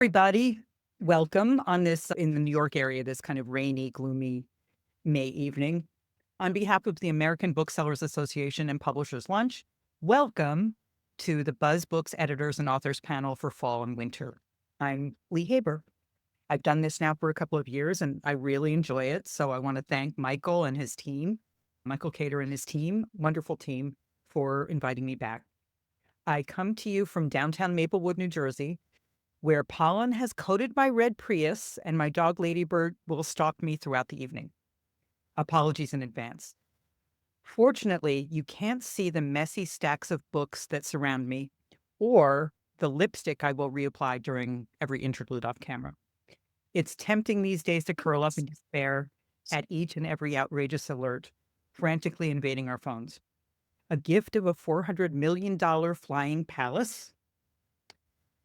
Everybody, welcome on this in the New York area, this kind of rainy, gloomy May evening. On behalf of the American Booksellers Association and Publishers Lunch, welcome to the Buzz Books Editors and Authors panel for fall and winter. I'm Lee Haber. I've done this now for a couple of years and I really enjoy it. So I want to thank Michael and his team, Michael Cater and his team, wonderful team, for inviting me back. I come to you from downtown Maplewood, New Jersey, where pollen has coated my red Prius and my dog Ladybird will stalk me throughout the evening. Apologies in advance. Fortunately, you can't see the messy stacks of books that surround me or the lipstick I will reapply during every interlude off camera. It's tempting these days to curl up in despair at each and every outrageous alert, frantically invading our phones. A gift of a $400 million flying palace?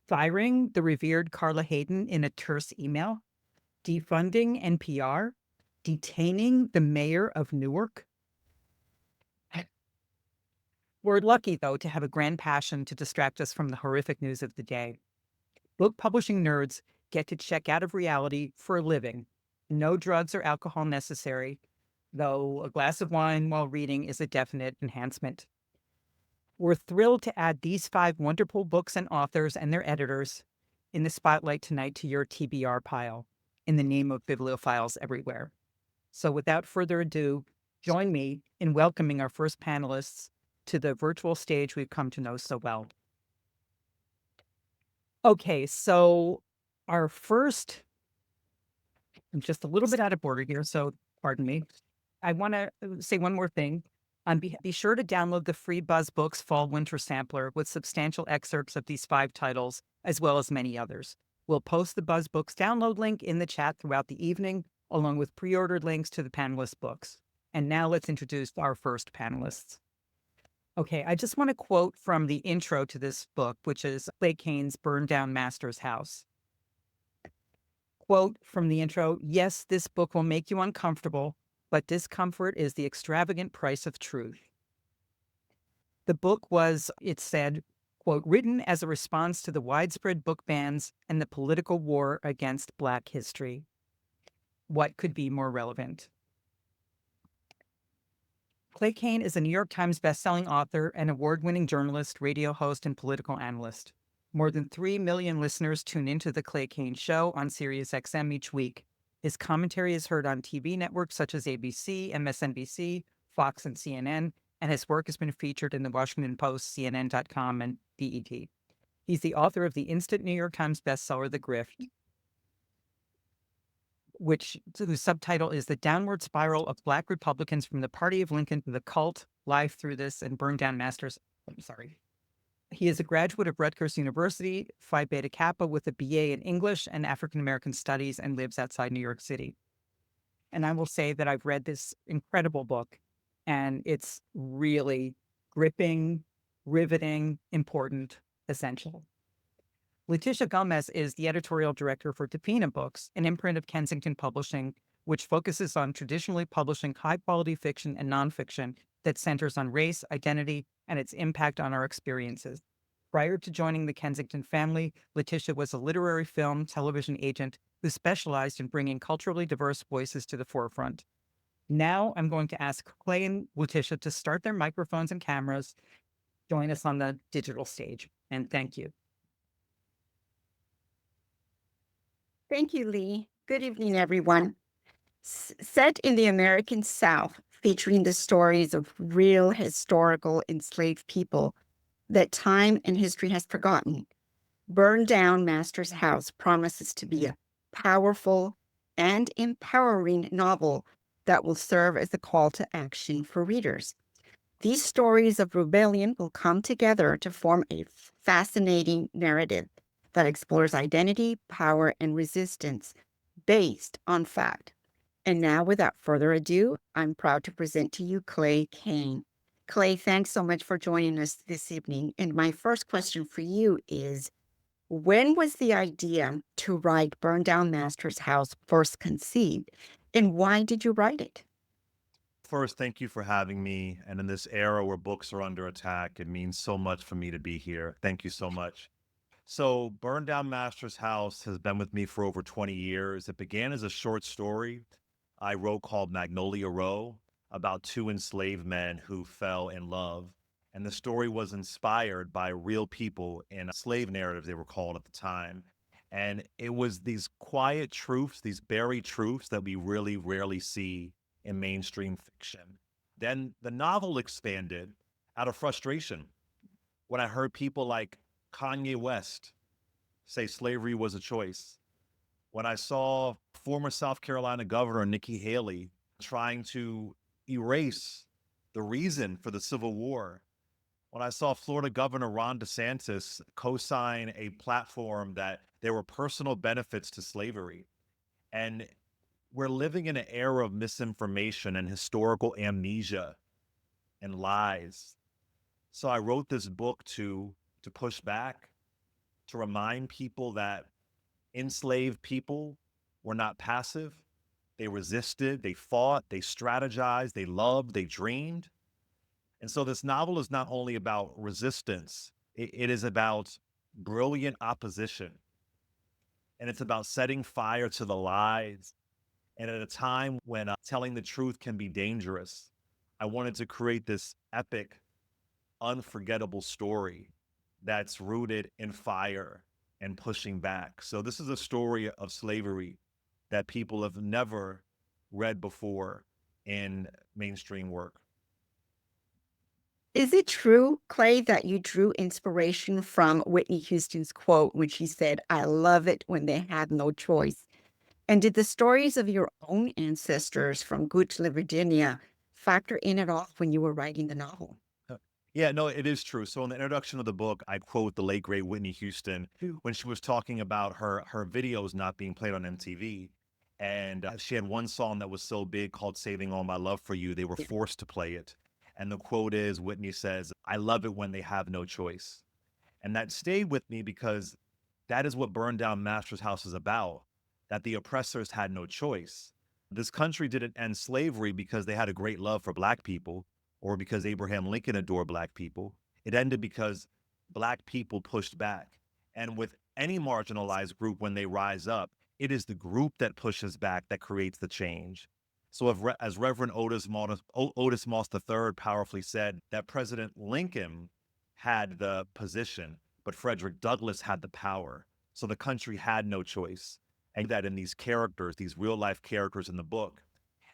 Firing the revered Carla Hayden in a terse email? Defunding NPR? Detaining the mayor of Newark? We're lucky, though, to have a grand passion to distract us from the horrific news of the day. Book publishing nerds get to check out of reality for a living. No drugs or alcohol necessary, though a glass of wine while reading is a definite enhancement. We're thrilled to add these 5 wonderful books and authors and their editors in the spotlight tonight to your TBR pile in the name of bibliophiles everywhere. So without further ado, join me in welcoming our first panelists to the virtual stage we've come to know so well. Okay, so our first, I'm just a little bit out of order here, so pardon me. I want to say one more thing. Be sure to download the free Buzz Books Fall Winter Sampler with substantial excerpts of these 5 titles, as well as many others. We'll post the Buzz Books download link in the chat throughout the evening, along with pre-ordered links to the panelist books. And now let's introduce our first panelists. Okay, I just want to quote from the intro to this book, which is Clay Cain's Burned Down Master's House. Quote from the intro, "Yes, this book will make you uncomfortable, but discomfort is the extravagant price of truth." The book was, it said, quote, "written as a response to the widespread book bans and the political war against Black history." What could be more relevant? Clay Cain is a New York Times bestselling author and award-winning journalist, radio host, and political analyst. More than 3 million listeners tune into The Clay Cain Show on SiriusXM each week. His commentary is heard on TV networks such as ABC, MSNBC, Fox, and CNN, and his work has been featured in the Washington Post, CNN.com, and BET. He's the author of the instant New York Times bestseller, The Grift, whose subtitle is "The Downward Spiral of Black Republicans from the Party of Lincoln to the Cult, Live Through This, and Burn Down Masters." He is a graduate of Rutgers University, Phi Beta Kappa, with a BA in English and African American Studies, and lives outside New York City. And I will say that I've read this incredible book, and it's really gripping, riveting, important, essential. Leticia Gomez is the editorial director for Dafina Books, an imprint of Kensington Publishing, which focuses on traditionally publishing high-quality fiction and nonfiction that centers on race, identity, and its impact on our experiences. Prior to joining the Kensington family, Leticia was a literary film television agent who specialized in bringing culturally diverse voices to the forefront. Now I'm going to ask Clay and Leticia to start their microphones and cameras, join us on the digital stage, and thank you. Thank you, Lee. Good evening, everyone. Set in the American South, featuring the stories of real historical enslaved people that time and history has forgotten, Burned Down Master's House promises to be a powerful and empowering novel that will serve as a call to action for readers. These stories of rebellion will come together to form a fascinating narrative that explores identity, power, and resistance based on fact. And now, without further ado, I'm proud to present to you Clay Cain. Clay, thanks so much for joining us this evening. And my first question for you is, when was the idea to write Burn Down Master's House first conceived, and why did you write it? First, thank you for having me. And in this era where books are under attack, it means so much for me to be here. Thank you so much. So, Burn Down Master's House has been with me for over 20 years. It began as a short story I wrote called Magnolia Row about two enslaved men who fell in love. And the story was inspired by real people in slave narratives, they were called at the time. And it was these quiet truths, these buried truths that we really rarely see in mainstream fiction. Then the novel expanded out of frustration when I heard people like Kanye West say slavery was a choice, when I saw former South Carolina Governor Nikki Haley trying to erase the reason for the Civil War, when I saw Florida Governor Ron DeSantis co-sign a platform that there were personal benefits to slavery. And we're living in an era of misinformation and historical amnesia and lies. So I wrote this book to push back, to remind people that enslaved people were not passive. They resisted, they fought, they strategized, they loved, they dreamed. And so this novel is not only about resistance, it is about brilliant opposition. And it's about setting fire to the lies. And at a time when telling the truth can be dangerous, I wanted to create this epic, unforgettable story that's rooted in fire and pushing back. So this is a story of slavery that people have never read before in mainstream work. Is it true, Clay, that you drew inspiration from Whitney Houston's quote when she said, "I love it when they had no choice"? And did the stories of your own ancestors from Goochland, Virginia, factor in at all when you were writing the novel? Yeah, no, it is true. So in the introduction of the book, I quote the late great Whitney Houston when she was talking about her videos not being played on MTV. And she had one song that was so big called Saving All My Love for You. They were Yeah. forced to play it. And the quote is, Whitney says, "I love it when they have no choice." And that stayed with me because that is what Burned Down Master's House is about, that the oppressors had no choice. This country didn't end slavery because they had a great love for Black people or because Abraham Lincoln adored Black people. It ended because Black people pushed back. And with any marginalized group, when they rise up, it is the group that pushes back that creates the change. So, as Reverend Otis Moss III powerfully said, that President Lincoln had the position, but Frederick Douglass had the power. So the country had no choice. And that in these characters, these real life characters in the book.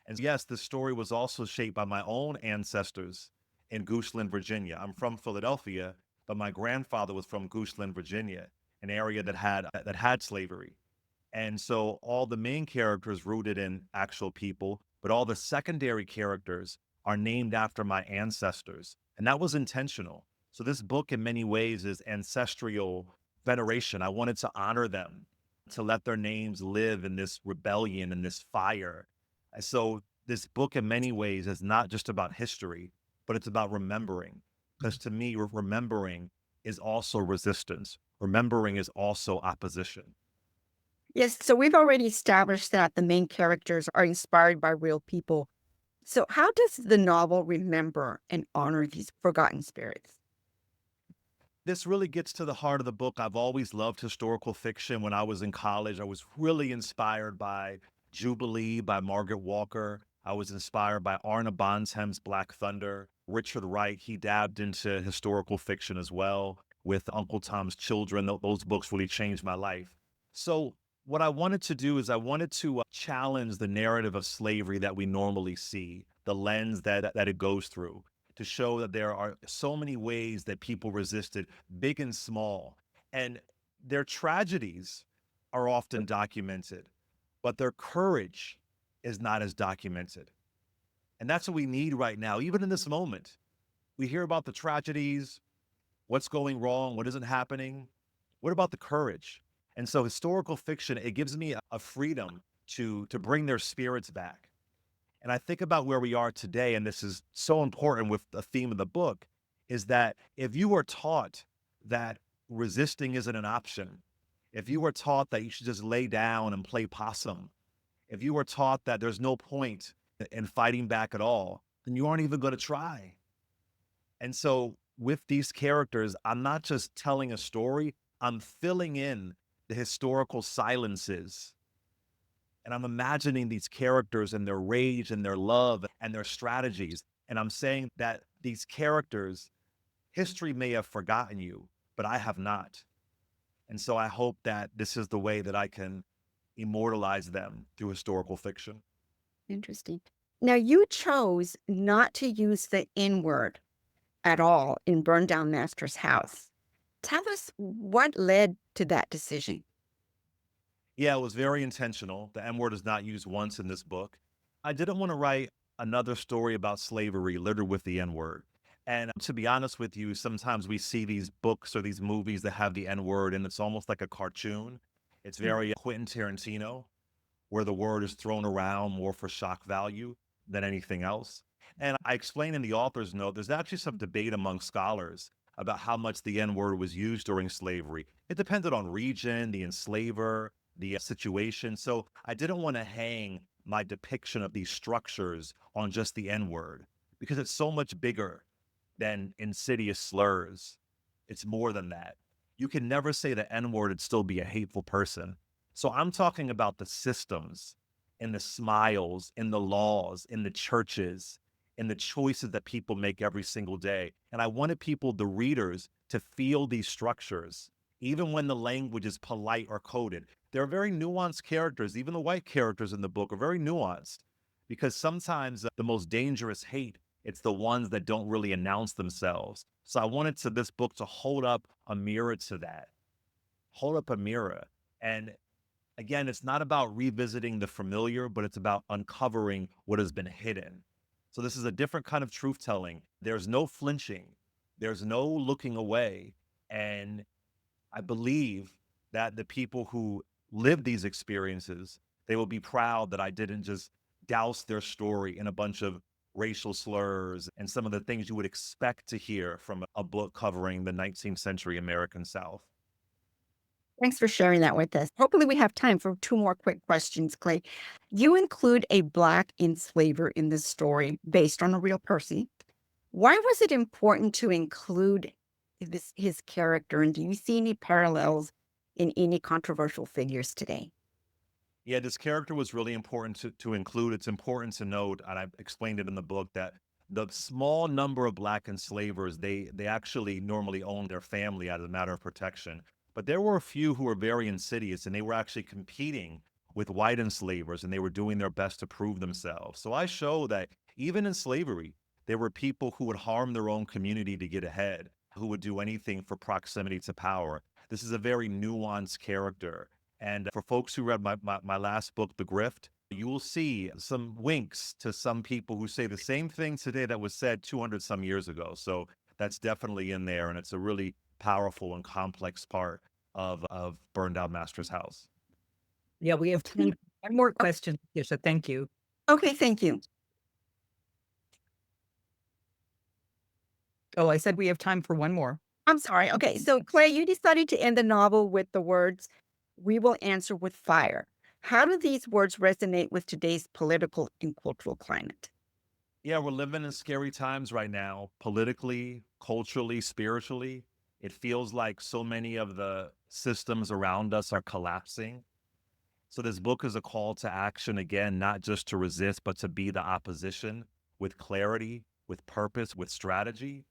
And yes, this story was also shaped by my own ancestors in Goochland, Virginia. I'm from Philadelphia, but my grandfather was from Goochland, Virginia, an area that had slavery. And so all the main characters rooted in actual people, but all the secondary characters are named after my ancestors. And that was intentional. So this book in many ways is ancestral veneration. I wanted to honor them, to let their names live in this rebellion and this fire. And so this book in many ways is not just about history, but it's about remembering. Because to me, remembering is also resistance. Remembering is also opposition. Yes, so we've already established that the main characters are inspired by real people. So, how does the novel remember and honor these forgotten spirits? This really gets to the heart of the book. I've always loved historical fiction. When I was in college, I was really inspired by Jubilee by Margaret Walker. I was inspired by Arna Bonshem's Black Thunder. Richard Wright, he dabbed into historical fiction as well with Uncle Tom's Children. Those books really changed my life. So what I wanted to do is I wanted to challenge the narrative of slavery that we normally see, the lens that it goes through, to show that there are so many ways that people resisted, big and small. And their tragedies are often documented, but their courage is not as documented. And that's what we need right now, even in this moment. We hear about the tragedies, what's going wrong, what isn't happening. What about the courage? And so historical fiction, it gives me a freedom to bring their spirits back. And I think about where we are today, and this is so important with the theme of the book, is that if you were taught that resisting isn't an option, if you were taught that you should just lay down and play possum, if you were taught that there's no point in fighting back at all, then you aren't even going to try. And so with these characters, I'm not just telling a story, I'm filling in the historical silences, and I'm imagining these characters and their rage and their love and their strategies. And I'm saying that these characters, history may have forgotten you, but I have not. And so I hope that this is the way that I can immortalize them through historical fiction. Interesting. Now, you chose not to use the N word at all in Burn Down Master's House. Tell us what led to that decision. Yeah, it was very intentional. The M word is not used once in this book. I didn't want to write another story about slavery littered with the N word. And to be honest with you, sometimes we see these books or these movies that have the N word, and it's almost like a cartoon. It's very Quentin Tarantino, where the word is thrown around more for shock value than anything else. And I explain in the author's note, there's actually some debate among scholars about how much the N word was used during slavery. It depended on region, the enslaver, the situation. So I didn't want to hang my depiction of these structures on just the N word because it's so much bigger than insidious slurs. It's more than that. You can never say the N word and still be a hateful person. So I'm talking about the systems and the smiles and the laws in the churches and the choices that people make every single day. And I wanted people, the readers, to feel these structures, even when the language is polite or coded. They're very nuanced characters. Even the white characters in the book are very nuanced because sometimes the most dangerous hate, it's the ones that don't really announce themselves. So I wanted this book to hold up a mirror to that, hold up a mirror. And again, it's not about revisiting the familiar, but it's about uncovering what has been hidden. So this is a different kind of truth telling. There's no flinching. There's no looking away. And I believe that the people who live these experiences, they will be proud that I didn't just douse their story in a bunch of racial slurs and some of the things you would expect to hear from a book covering the 19th century American South. Thanks for sharing that with us. Hopefully, we have time for two more quick questions, Clay. You include a Black enslaver in this story based on a real person. Why was it important to include his character? And do you see any parallels in any controversial figures today? Yeah, this character was really important to include. It's important to note, and I explained it in the book, that the small number of Black enslavers, they actually normally owned their family as a matter of protection. But there were a few who were very insidious, and they were actually competing with white enslavers, and they were doing their best to prove themselves. So I show that even in slavery, there were people who would harm their own community to get ahead, who would do anything for proximity to power. This is a very nuanced character. And for folks who read my last book, The Grift, you will see some winks to some people who say the same thing today that was said 200 some years ago. So that's definitely in there. And it's a really powerful and complex part of Burned Down Master's House. Yeah, we have time. One more question, Leticia. Thank you. Okay, thank you. Oh, I said we have time for one more. I'm sorry. Okay, so Clay, you decided to end the novel with the words, "We will answer with fire." How do these words resonate with today's political and cultural climate? Yeah, we're living in scary times right now, politically, culturally, spiritually. It feels like so many of the systems around us are collapsing. So this book is a call to action, again, not just to resist, but to be the opposition with clarity, with purpose, with strategy.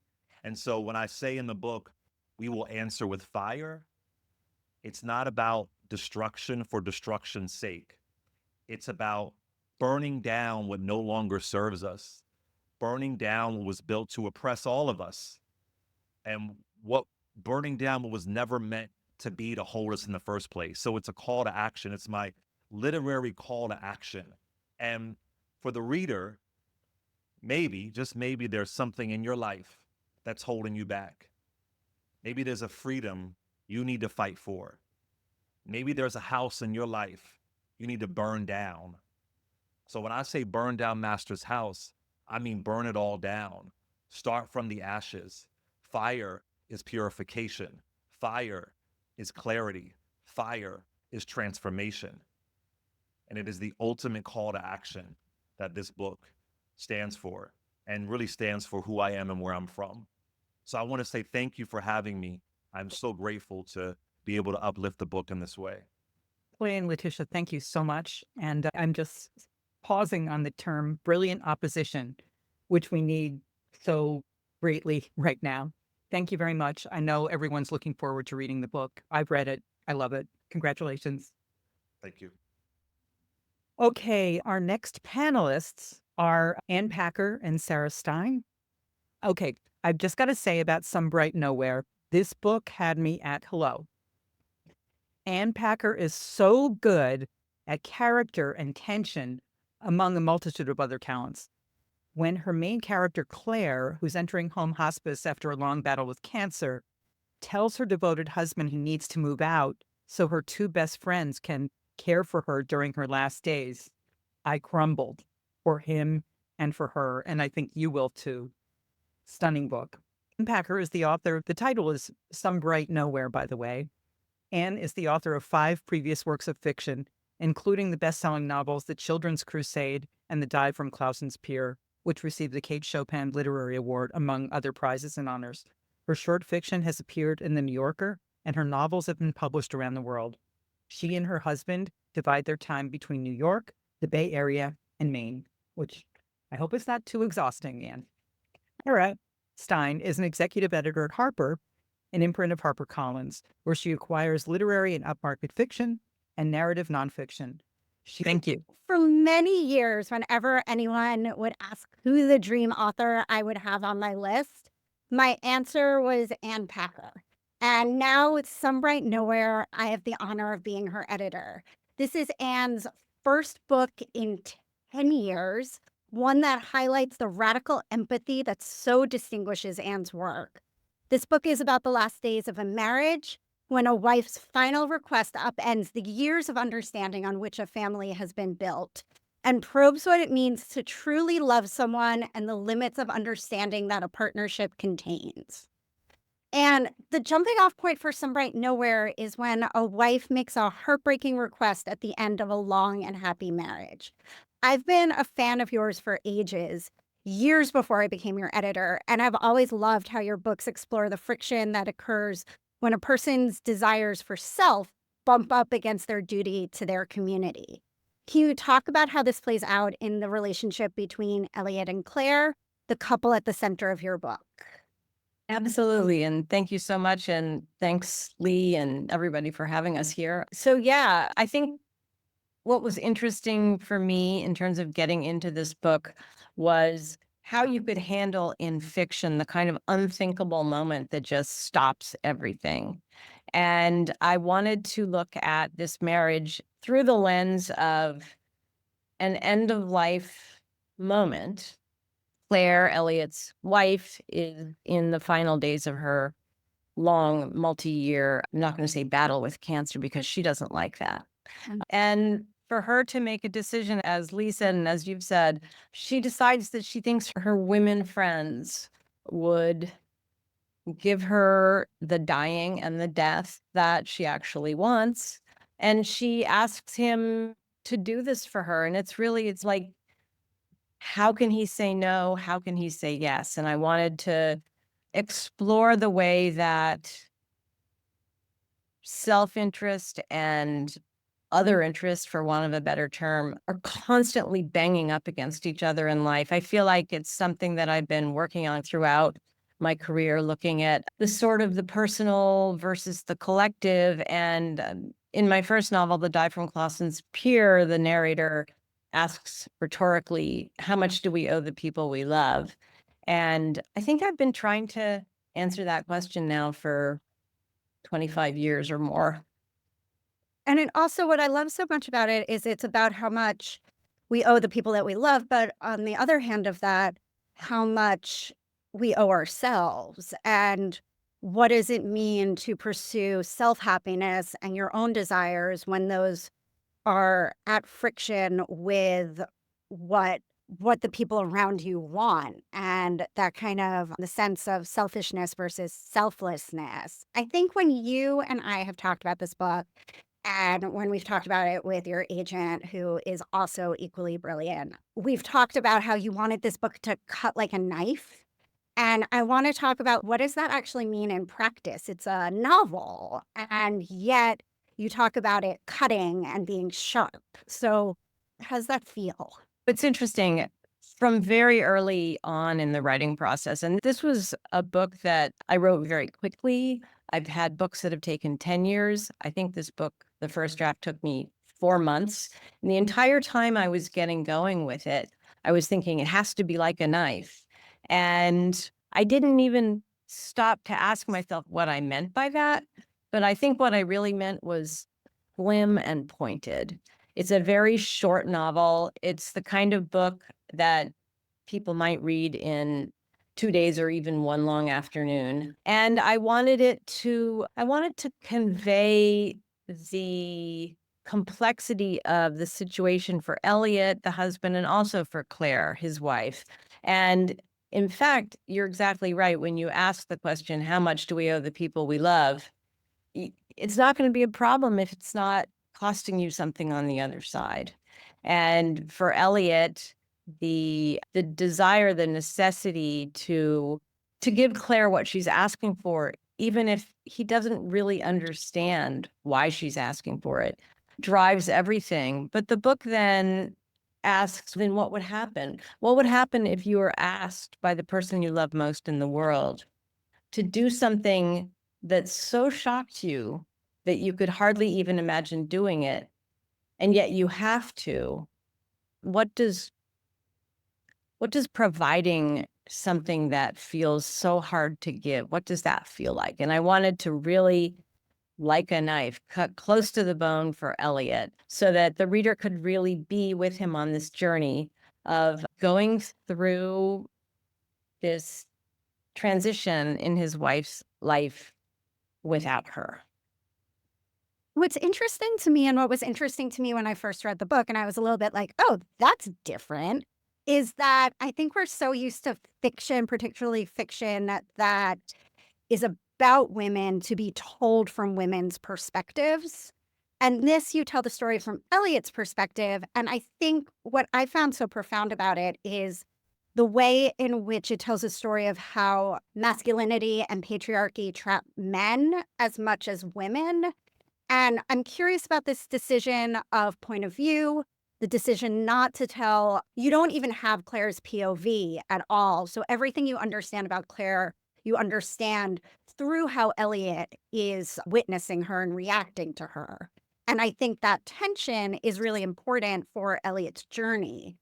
And so when I say in the book, we will answer with fire, it's not about destruction for destruction's sake. It's about burning down what no longer serves us, burning down what was built to oppress all of us, and what burning down what was never meant to be to hold us in the first place. So it's a call to action. It's my literary call to action. And for the reader, maybe, just maybe, there's something in your life that's holding you back. Maybe there's a freedom you need to fight for. Maybe there's a house in your life you need to burn down. So when I say burn down Master's house, I mean burn it all down. Start from the ashes. Fire is purification. Fire is clarity. Fire is transformation. And it is the ultimate call to action that this book stands for, and really stands for who I am and where I'm from. So I want to say thank you for having me. I'm so grateful to be able to uplift the book in this way. Clay and Leticia, thank you so much. And I'm just pausing on the term brilliant opposition, which we need so greatly right now. Thank you very much. I know everyone's looking forward to reading the book. I've read it. I love it. Congratulations. Thank you. Okay, our next panelists are Ann Packer and Sarah Stein. Okay, I've just got to say about Some Bright Nowhere, this book had me at hello. Ann Packer is so good at character and tension among a multitude of other talents. When her main character, Claire, who's entering home hospice after a long battle with cancer, tells her devoted husband he needs to move out so her two best friends can care for her during her last days, I crumbled for him and for her, and I think you will too. Stunning book. Ann Packer is the author. The title is Some Bright Nowhere, by the way. Anne is the author of 5 previous works of fiction, including the best-selling novels The Children's Crusade and The Dive from Clausen's Pier, which received the Kate Chopin Literary Award, among other prizes and honors. Her short fiction has appeared in The New Yorker, and her novels have been published around the world. She and her husband divide their time between New York, the Bay Area, and Maine, which I hope is not too exhausting, Anne. Sarah Stein is an executive editor at Harper, an imprint of HarperCollins, where she acquires literary and upmarket fiction and narrative nonfiction. Thank you. For many years, whenever anyone would ask who the dream author I would have on my list, my answer was Ann Packer. And now with Some Bright Nowhere, I have the honor of being her editor. This is Ann's first book in 10 years, one that highlights the radical empathy that so distinguishes Ann's work. This book is about the last days of a marriage, when a wife's final request upends the years of understanding on which a family has been built, and probes what it means to truly love someone and the limits of understanding that a partnership contains. And the jumping off point for Some Bright Nowhere is when a wife makes a heartbreaking request at the end of a long and happy marriage. I've been a fan of yours for ages, years before I became your editor, and I've always loved how your books explore the friction that occurs when a person's desires for self bump up against their duty to their community. Can you talk about how this plays out in the relationship between Eliot and Claire, the couple at the center of your book? Absolutely. And thank you so much. And thanks, Lee, and everybody for having us here. So, yeah, I think what was interesting for me in terms of getting into this book was how you could handle in fiction the kind of unthinkable moment that just stops everything. And I wanted to look at this marriage through the lens of an end-of-life moment. Claire, Eliot's wife, is in the final days of her long, multi-year, I'm not going to say battle with cancer because she doesn't like that. And for her to make a decision, as Lee said, and as you've said, she decides that she thinks her women friends would give her the dying and the death that she actually wants. And she asks him to do this for her. And it's like, how can he say no? How can he say yes? And I wanted to explore the way that self-interest and other interests, for want of a better term, are constantly banging up against each other in life. I feel like it's something that I've been working on throughout my career, looking at the sort of the personal versus the collective. And in my first novel, The Dive from Clausen's Pier, the narrator asks rhetorically, how much do we owe the people we love? And I think I've been trying to answer that question now for 25 years or more. And it also, what I love so much about it is it's about how much we owe the people that we love, but on the other hand of that, how much we owe ourselves, and what does it mean to pursue self-happiness and your own desires when those are at friction with what the people around you want, and that kind of the sense of selfishness versus selflessness. I think when you and I have talked about this book, and when we've talked about it with your agent, who is also equally brilliant, we've talked about how you wanted this book to cut like a knife And I want to talk about what does that actually mean in practice? It's a novel, and yet you talk about it cutting and being sharp. So how does that feel? It's interesting from very early on in the writing process. And this was a book that I wrote very quickly. I've had books that have taken 10 years. I think this book, the first draft, took me 4 months. And the entire time I was getting going with it, I was thinking it has to be like a knife. And I didn't even stop to ask myself what I meant by that. But I think what I really meant was slim and pointed. It's a very short novel. It's the kind of book that people might read in 2 days or even one long afternoon. And I wanted to convey the complexity of the situation for Eliot, the husband, and also for Claire, his wife. And in fact, you're exactly right. When you ask the question, how much do we owe the people we love? It's not going to be a problem if it's not costing you something on the other side. And for Eliot, the desire, the necessity to give Claire what she's asking for, even if he doesn't really understand why she's asking for it, drives everything. But the book then asks, then what would happen? What would happen if you were asked by the person you love most in the world to do something that so shocked you that you could hardly even imagine doing it, and yet you have to? What does providing something that feels so hard to give, what does that feel like? And I wanted to really, like a knife, cut close to the bone for Eliot so that the reader could really be with him on this journey of going through this transition in his wife's life without her. What's interesting to me, and what was interesting to me when I first read the book, and I was a little bit like, oh, that's different, is that I think we're so used to fiction, particularly fiction that is about women, to be told from women's perspectives. And this, you tell the story from Eliot's perspective. And I think what I found so profound about it is the way in which it tells a story of how masculinity and patriarchy trap men as much as women. And I'm curious about this decision of point of view, the decision not to tell. You don't even have Claire's POV at all. So everything you understand about Claire, you understand through how Eliot is witnessing her and reacting to her. And I think that tension is really important for Eliot's journey.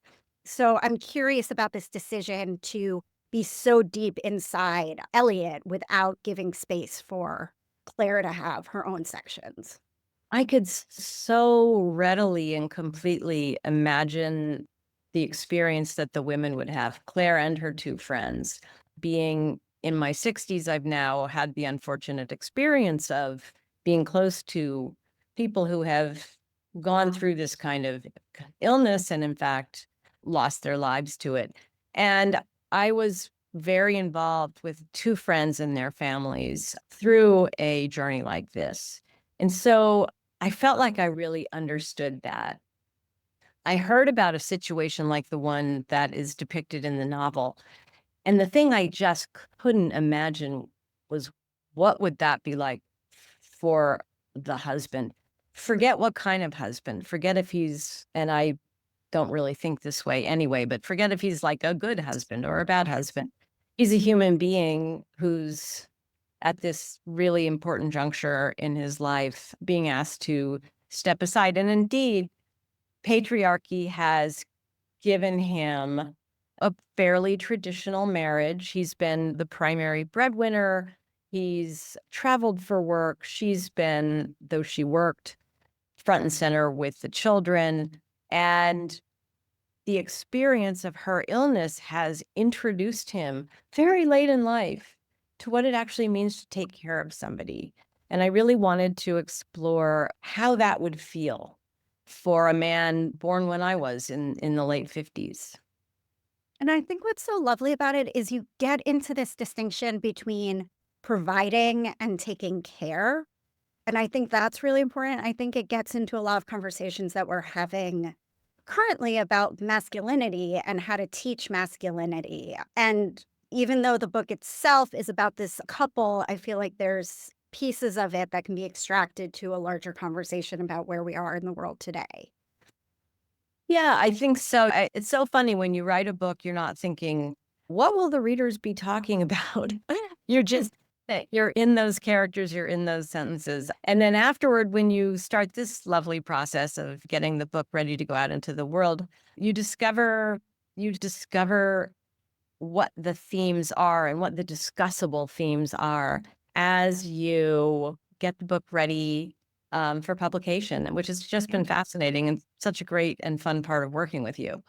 So I'm curious about this decision to be so deep inside Eliot without giving space for Claire to have her own sections. I could so readily and completely imagine the experience that the women would have, Claire and her two friends. Being in my 60s, I've now had the unfortunate experience of being close to people who have gone through this kind of illness and, in fact, lost their lives to it. And I was very involved with two friends and their families through a journey like this. And so I felt like I really understood that. I heard about a situation like the one that is depicted in the novel. And the thing I just couldn't imagine was, what would that be like for the husband? Forget what kind of husband. Forget if he's, and I don't really think this way anyway, but forget if he's like a good husband or a bad husband. He's a human being who's at this really important juncture in his life being asked to step aside. And indeed, patriarchy has given him a fairly traditional marriage. He's been the primary breadwinner. He's traveled for work. She's been, though she worked, front and center with the children. And the experience of her illness has introduced him very late in life to what it actually means to take care of somebody. And I really wanted to explore how that would feel for a man born when I was in the late 50s. And I think what's so lovely about it is you get into this distinction between providing and taking care. And I think that's really important. I think it gets into a lot of conversations that we're having currently about masculinity and how to teach masculinity. And even though the book itself is about this couple, I feel like there's pieces of it that can be extracted to a larger conversation about where we are in the world today. Yeah, I think so. It's so funny when you write a book, you're not thinking, what will the readers be talking about? You're just, you're in those characters, you're in those sentences. And then afterward, when you start this lovely process of getting the book ready to go out into the world, you discover what the themes are and what the discussable themes are as you get the book ready for publication, which has just been fascinating and such a great and fun part of working with you.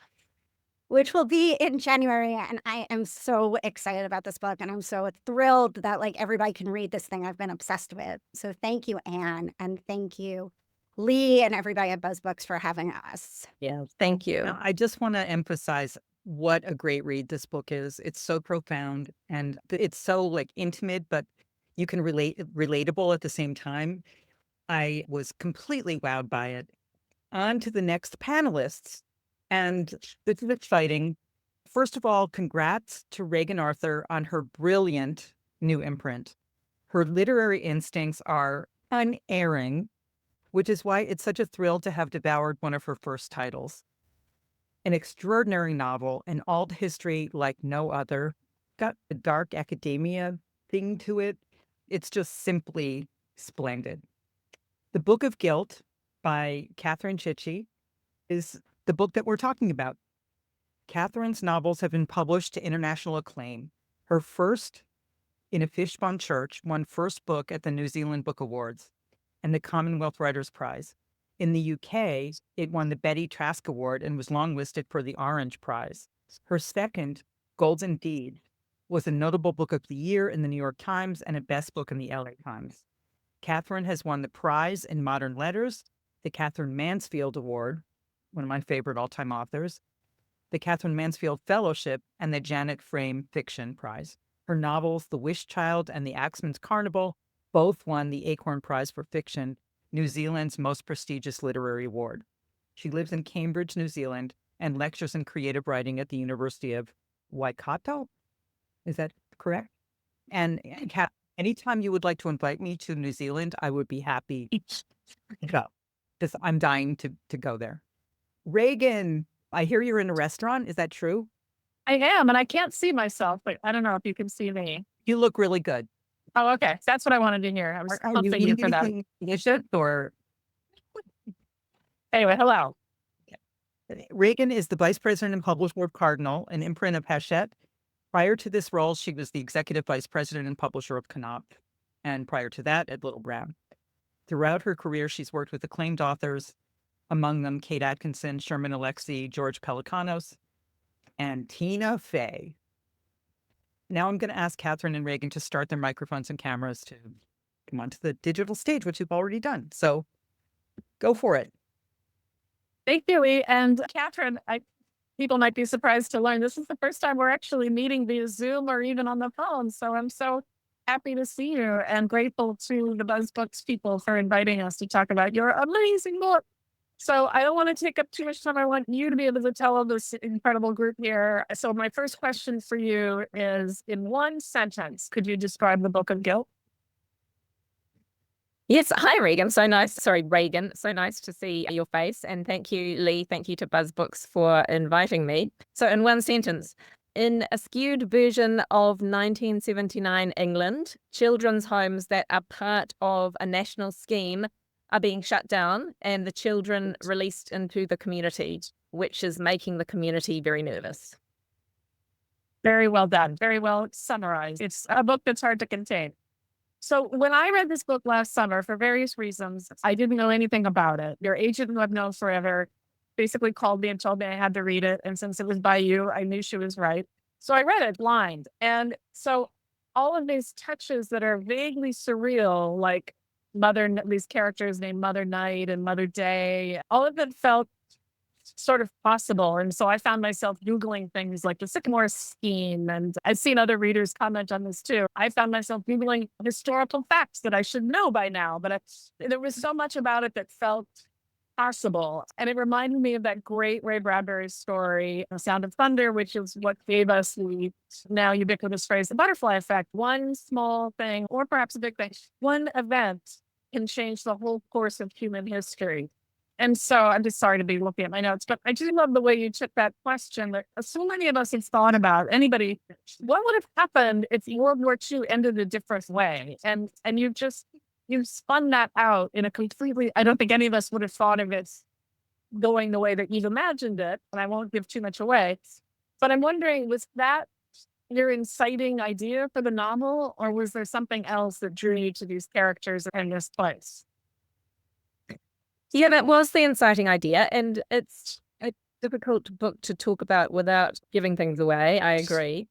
Which will be in January. And I am so excited about this book. And I'm so thrilled that like everybody can read this thing I've been obsessed with. So thank you, Anne. And thank you, Lee, and everybody at BuzzBooks for having us. Yeah, thank you. Now, I just want to emphasize what a great read this book is. It's so profound and it's so like intimate, but you can relatable at the same time. I was completely wowed by it. On to the next panelists. And this is exciting. First of all, congrats to Reagan Arthur on her brilliant new imprint. Her literary instincts are unerring, which is why it's such a thrill to have devoured one of her first titles. An extraordinary novel, an alt history like no other, got a dark academia thing to it. It's just simply splendid. The Book of Guilt by Catherine Chicchi is the book that we're talking about. Catherine's novels have been published to international acclaim. Her first, In a Fishbone Church, won first book at the New Zealand Book Awards and the Commonwealth Writers' Prize. In the UK, it won the Betty Trask Award and was longlisted for the Orange Prize. Her second, Golden Deed, was a notable book of the year in the New York Times and a best book in the LA Times. Catherine has won the prize in modern letters, the Catherine Mansfield Award, one of my favorite all-time authors, the Catherine Mansfield Fellowship, and the Janet Frame Fiction Prize. Her novels, The Wish Child and The Axeman's Carnival, both won the Acorn Prize for Fiction, New Zealand's most prestigious literary award. She lives in Cambridge, New Zealand, and lectures in creative writing at the University of Waikato. Is that correct? And anytime you would like to invite me to New Zealand, I would be happy to go, because I'm dying to go there. Reagan, I hear you're in a restaurant. Is that true? I am, and I can't see myself, but I don't know if you can see me. You look really good. Oh, okay. That's what I wanted to hear. I was Are you pumping you eating for that. anything delicious or? Anyway, hello. Reagan is the vice president and publisher of Cardinal, an imprint of Hachette. Prior to this role, she was the executive vice president and publisher of Knopf, and prior to that, at Little Brown. Throughout her career, she's worked with acclaimed authors, among them Kate Atkinson, Sherman Alexie, George Pelecanos, and Tina Fey. Now I'm going to ask Catherine and Reagan to start their microphones and cameras to come onto the digital stage, which you've already done. So go for it. Thank you, Lee. And Catherine, people might be surprised to learn this is the first time we're actually meeting via Zoom or even on the phone. So I'm so happy to see you and grateful to the BuzzBooks people for inviting us to talk about your amazing book. So I don't want to take up too much time. I want you to be able to tell this incredible group here. So my first question for you is, in one sentence, could you describe the Book of Guilt? Yes. Hi, Reagan. Reagan. So nice to see your face. And thank you, Lee. Thank you to BuzzBooks for inviting me. So in one sentence, in a skewed version of 1979 England, children's homes that are part of a national scheme are being shut down and the children released into the community, which is making the community very nervous. Very well done. Very well summarized. It's a book that's hard to contain. So when I read this book last summer, for various reasons, I didn't know anything about it. Your agent, who I've known forever, basically called me and told me I had to read it. And since it was by you, I knew she was right. So I read it blind. And so all of these touches that are vaguely surreal, like these characters named Mother Night and Mother Day, all of it felt sort of possible. And so I found myself Googling things like the Sycamore scheme. And I've seen other readers comment on this too. I found myself Googling historical facts that I should know by now, but there was so much about it that felt possible. And it reminded me of that great Ray Bradbury story, The Sound of Thunder, which is what gave us the now ubiquitous phrase, the butterfly effect. One small thing, or perhaps a big thing, one event can change the whole course of human history. And so I'm just sorry to be looking at my notes, but I just love the way you took that question that so many of us have thought about. Anybody, what would have happened if World War II ended a different way? And you spun that out in a completely, I don't think any of us would have thought of it going the way that you've imagined it. And I won't give too much away, but I'm wondering, was that your inciting idea for the novel, or was there something else that drew you to these characters and this place? Yeah, that was the inciting idea, and it's a difficult book to talk about without giving things away. I agree.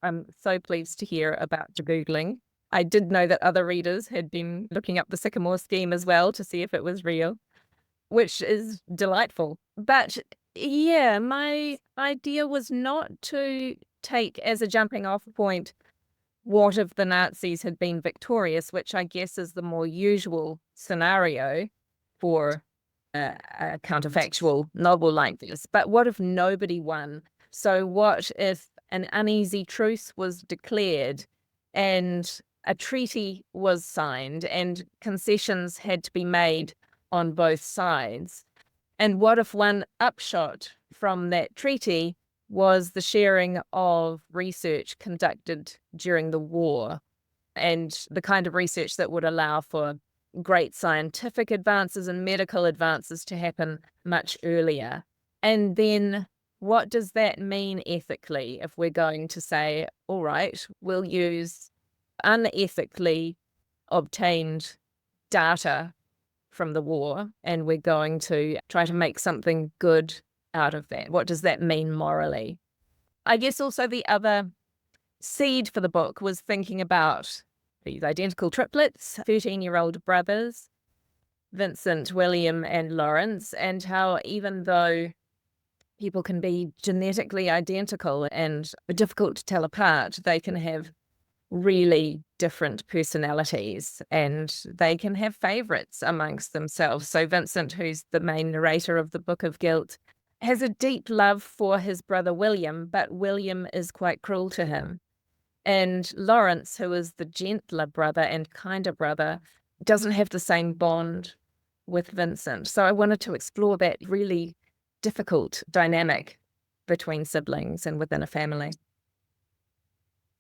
I'm so pleased to hear about the Googling. I did know that other readers had been looking up the Sycamore scheme as well to see if it was real, which is delightful. But yeah, my idea was not to take as a jumping off point what if the Nazis had been victorious, which I guess is the more usual scenario for a counterfactual novel like this. But what if nobody won? So what if an uneasy truce was declared and a treaty was signed and concessions had to be made on both sides? And what if one upshot from that treaty was the sharing of research conducted during the war, and the kind of research that would allow for great scientific advances and medical advances to happen much earlier? And then what does that mean ethically if we're going to say, all right, we'll use unethically obtained data from the war and we're going to try to make something good out of that? What does that mean morally? I guess also the other seed for the book was thinking about these identical triplets, 13-year-old brothers, Vincent, William, and Lawrence, and how even though people can be genetically identical and difficult to tell apart, they can have really different personalities and they can have favorites amongst themselves. So Vincent, who's the main narrator of the Book of Guilt, has a deep love for his brother William, but William is quite cruel to him. And Lawrence, who is the gentler brother and kinder brother, doesn't have the same bond with Vincent. So I wanted to explore that really difficult dynamic between siblings and within a family.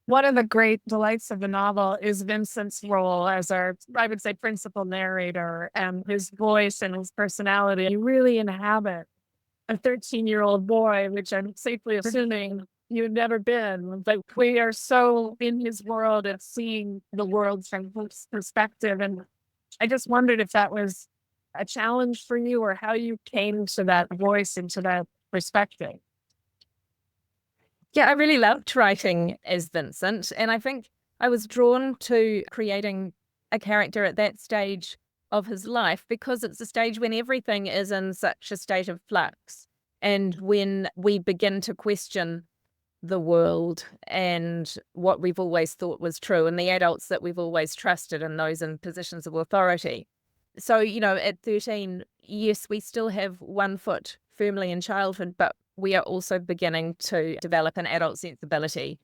One of the great delights of the novel is Vincent's role as our, I would say, principal narrator, and his voice and his personality. You really inhabit a 13-year-old boy, which I'm safely assuming you've never been, but we are so in his world and seeing the world from his perspective. And I just wondered if that was a challenge for you or how you came to that voice and to that perspective. Yeah, I really loved writing as Vincent, and I think I was drawn to creating a character at that stage of his life because it's a stage when everything is in such a state of flux, and when we begin to question the world and what we've always thought was true and the adults that we've always trusted and those in positions of authority. So, you know, at 13, yes, we still have one foot firmly in childhood, but we are also beginning to develop an adult sensibility.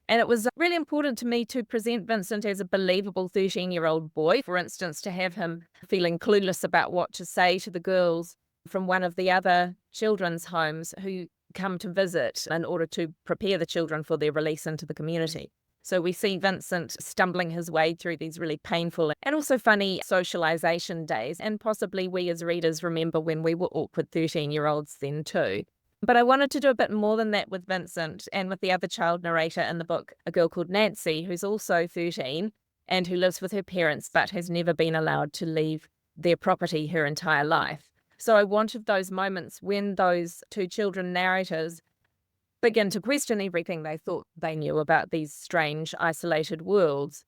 And it was really important to me to present Vincent as a believable 13-year-old boy, for instance, to have him feeling clueless about what to say to the girls from one of the other children's homes who come to visit in order to prepare the children for their release into the community. So we see Vincent stumbling his way through these really painful and also funny socialization days. And possibly we as readers remember when we were awkward 13-year-olds then too. But I wanted to do a bit more than that with Vincent and with the other child narrator in the book, a girl called Nancy, who's also 13 and who lives with her parents but has never been allowed to leave their property her entire life. So I wanted those moments when those two children narrators begin to question everything they thought they knew about these strange, isolated worlds.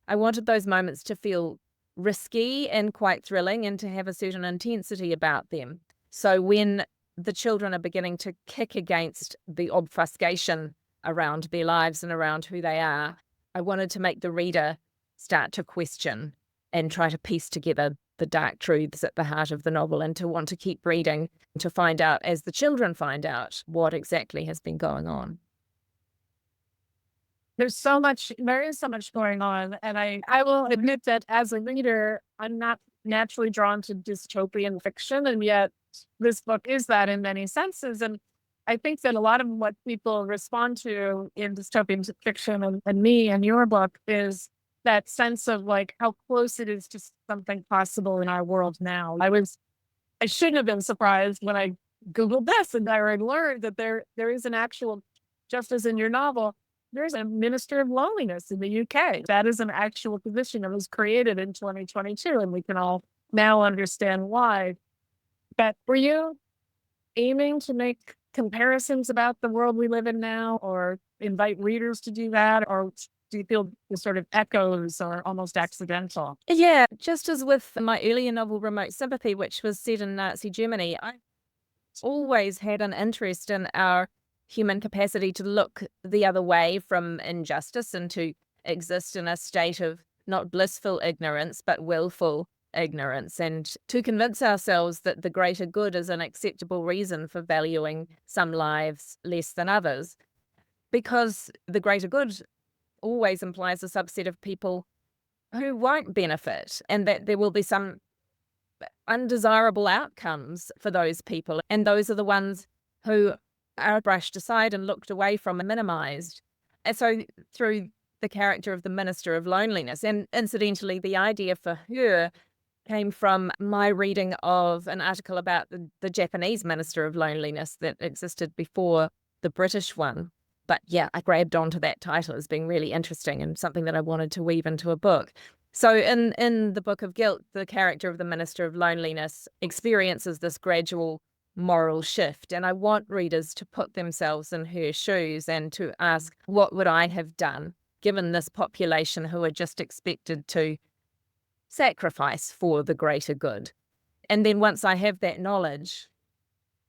I wanted those moments to feel risky and quite thrilling and to have a certain intensity about them. So when the children are beginning to kick against the obfuscation around their lives and around who they are, I wanted to make the reader start to question and try to piece together the dark truths at the heart of the novel and to want to keep reading, to find out, as the children find out, what exactly has been going on. There is so much going on. And I will admit that as a reader, I'm not naturally drawn to dystopian fiction. And yet this book is that in many senses. And I think that a lot of what people respond to in dystopian fiction and me and your book is that sense of like how close it is to something possible in our world now. I shouldn't have been surprised when I Googled this and I learned that there is an actual, just as in your novel, there's a minister of loneliness in the UK. That is an actual position that was created in 2022, and we can all now understand why. But were you aiming to make comparisons about the world we live in now, or invite readers to do that? Or do you feel the sort of echoes are almost accidental? Yeah, just as with my earlier novel, Remote Sympathy, which was set in Nazi Germany, I always had an interest in our human capacity to look the other way from injustice and to exist in a state of not blissful ignorance, but willful ignorance, and to convince ourselves that the greater good is an acceptable reason for valuing some lives less than others. Because the greater good always implies a subset of people who won't benefit, and that there will be some undesirable outcomes for those people. And those are the ones who are brushed aside and looked away from and minimized. And so through the character of the Minister of Loneliness, and incidentally, the idea for her came from my reading of an article about the Japanese Minister of Loneliness that existed before the British one. But yeah, I grabbed onto that title as being really interesting and something that I wanted to weave into a book. So in the Book of Guilt, the character of the Minister of Loneliness experiences this gradual moral shift. And I want readers to put themselves in her shoes and to ask, what would I have done given this population who are just expected to sacrifice for the greater good? And then once I have that knowledge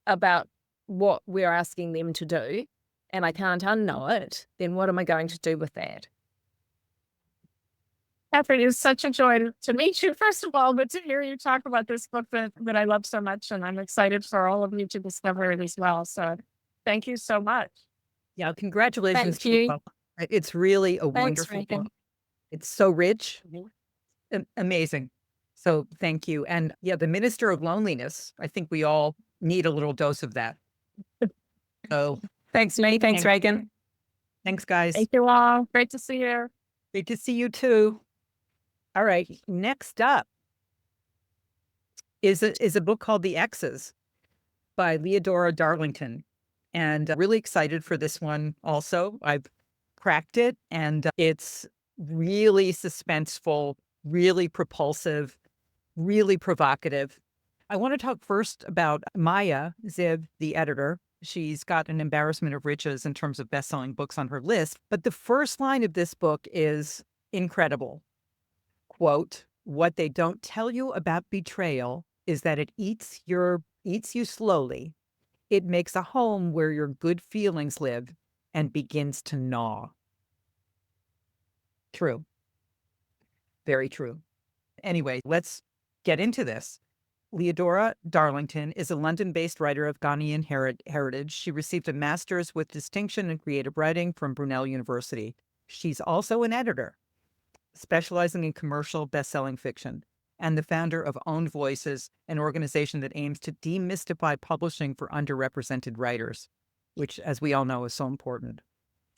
about what we're asking them to do, and I can't unknow it, then what am I going to do with that? Catherine, it's such a joy to meet you, first of all, but to hear you talk about this book that I love so much. And I'm excited for all of you to discover it as well. So thank you so much. Yeah, congratulations. Thank you. Well, it's really a Thanks, wonderful Reagan. book. It's so rich. Amazing. So thank you. And yeah, the Minister of Loneliness, I think we all need a little dose of that. So Thanks, Lee. Thanks, Reagan. thanks, guys. Thank you all. Great to see you. Great to see you too. All right. Next up is a book called The Exes by Leodora Darlington. And really excited for this one also. I've cracked it, and it's really suspenseful, really propulsive, really provocative. I want to talk first about Maya Ziv, the editor. She's got an embarrassment of riches in terms of best-selling books on her list. But the first line of this book is incredible. Quote, "What they don't tell you about betrayal is that it eats you slowly. It makes a home where your good feelings live and begins to gnaw." True. Very true. Anyway, let's get into this. Leodora Darlington is a London-based writer of Ghanaian heritage. She received a master's with distinction in creative writing from Brunel University. She's also an editor, specializing in commercial best-selling fiction, and the founder of Owned Voices, an organization that aims to demystify publishing for underrepresented writers, which, as we all know, is so important.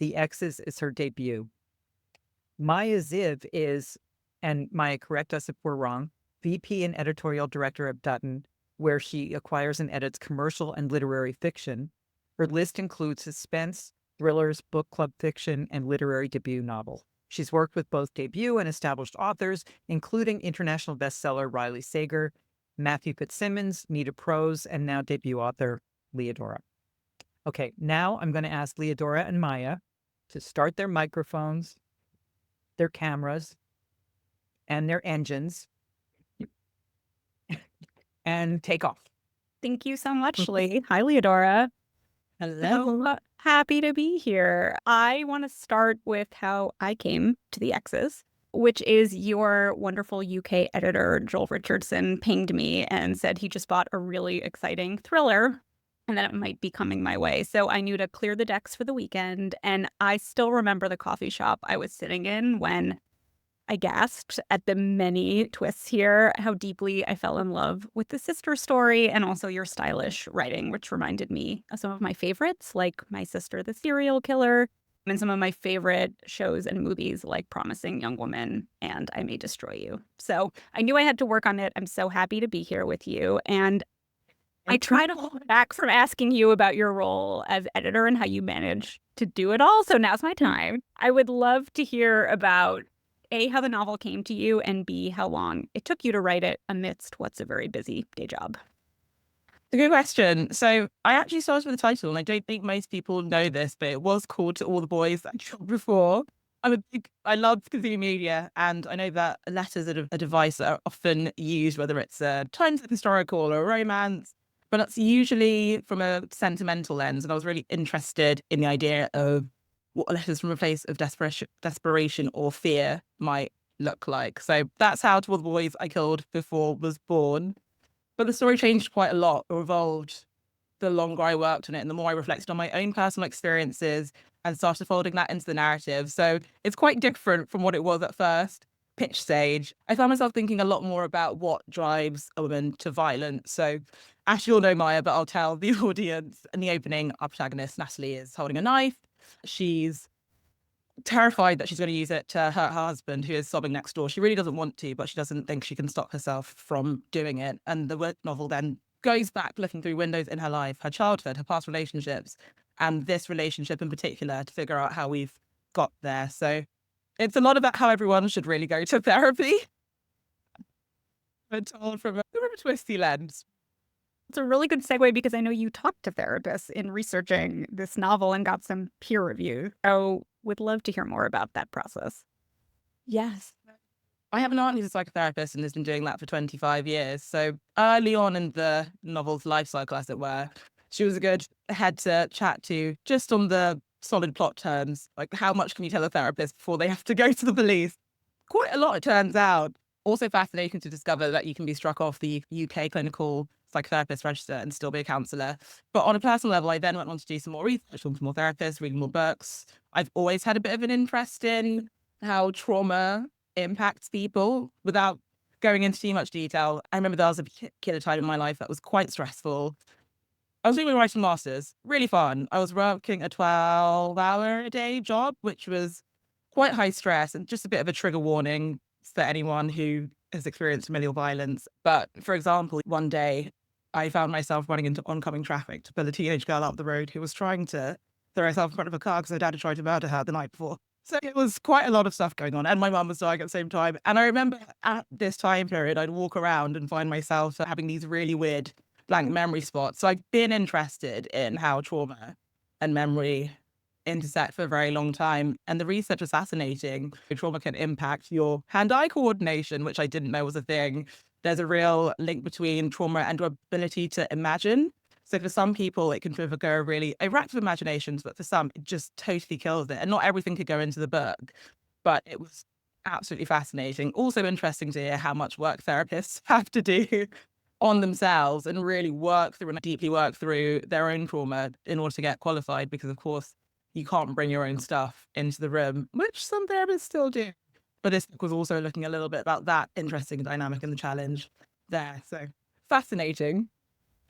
The Exes is her debut. Maya Ziv is, and Maya, correct us if we're wrong, VP and editorial director of Dutton, where she acquires and edits commercial and literary fiction. Her list includes suspense, thrillers, book club fiction, and literary debut novel. She's worked with both debut and established authors, including international bestseller Riley Sager, Matthew Fitzsimmons, Nita Prose, and now debut author Leodora. Okay, now I'm going to ask Leodora and Maya to start their microphones, their cameras, and their engines, and take off. Thank you so much, Lee. Hi, Leodora. Hello. Happy to be here. I want to start with how I came to the Exes. which is your wonderful UK editor, Joel Richardson, pinged me and said he just bought a really exciting thriller and that it might be coming my way. So I knew to clear the decks for the weekend. And I still remember the coffee shop I was sitting in when I gasped at the many twists here, how deeply I fell in love with the sister story and also your stylish writing, which reminded me of some of my favorites, like My Sister the Serial Killer, and some of my favorite shows and movies like Promising Young Woman and I May Destroy You. So I knew I had to work on it. I'm so happy to be here with you. And I try to hold back from asking you about your role as editor and how you manage to do it all. So now's my time. I would love to hear about A, how the novel came to you, and B, how long it took you to write it amidst what's a very busy day job. It's a good question. So I actually started with the title, and I don't think most people know this, but it was called To All the Boys That Killed Before. I love consuming media, and I know that letters are a device that are often used, whether it's a times historical or a romance, but that's usually from a sentimental lens. And I was really interested in the idea of what letters from a place of desperation or fear might look like. So that's how To All the Boys I Killed Before was born. But the story changed quite a lot, or evolved the longer I worked on it and the more I reflected on my own personal experiences and started folding that into the narrative. So it's quite different from what it was at first. Pitch stage, I found myself thinking a lot more about what drives a woman to violence. So as you all know, Maya, but I'll tell the audience, in the opening, our protagonist, Natalie, is holding a knife. She's terrified that she's going to use it to hurt her husband, who is sobbing next door. She really doesn't want to, but she doesn't think she can stop herself from doing it. And the novel then goes back, looking through windows in her life, her childhood, her past relationships, and this relationship in particular, to figure out how we've got there. So it's a lot about how everyone should really go to therapy, but told from a twisty lens. It's a really good segue because I know you talked to therapists in researching this novel and got some peer review. So would love to hear more about that process. Yes. I have an aunt who's a psychotherapist and has been doing that for 25 years. So early on in the novel's life cycle, as it were, she was a good head to chat to just on the solid plot terms. Like, how much can you tell a therapist before they have to go to the police? Quite a lot, it turns out. Also fascinating to discover that you can be struck off the UK clinical psychotherapist register and still be a counsellor. But on a personal level, I then went on to do some more research, talking to more therapists, reading more books. I've always had a bit of an interest in how trauma impacts people without going into too much detail. I remember there was a particular time in my life that was quite stressful. I was doing my writing masters, really fun. I was working a 12-hour-a-day job, which was quite high stress and just a bit of a trigger warning for anyone who has experienced familial violence. But for example, one day I found myself running into oncoming traffic to pull a teenage girl up the road who was trying to throw herself in front of a car because her dad had tried to murder her the night before. So it was quite a lot of stuff going on. And my mum was dying at the same time. And I remember at this time period, I'd walk around and find myself having these really weird blank memory spots. So I've been interested in how trauma and memory intersect for a very long time. And the research was fascinating. Trauma can impact your hand-eye coordination, which I didn't know was a thing. There's a real link between trauma and your ability to imagine. So for some people, it can trigger really erratic imaginations, but for some, it just totally kills it. And not everything could go into the book, but it was absolutely fascinating. Also interesting to hear how much work therapists have to do on themselves and really work through and deeply work through their own trauma in order to get qualified, because of course, you can't bring your own stuff into the room, which some therapists still do. But this book was also looking a little bit about that interesting dynamic and the challenge there. So fascinating.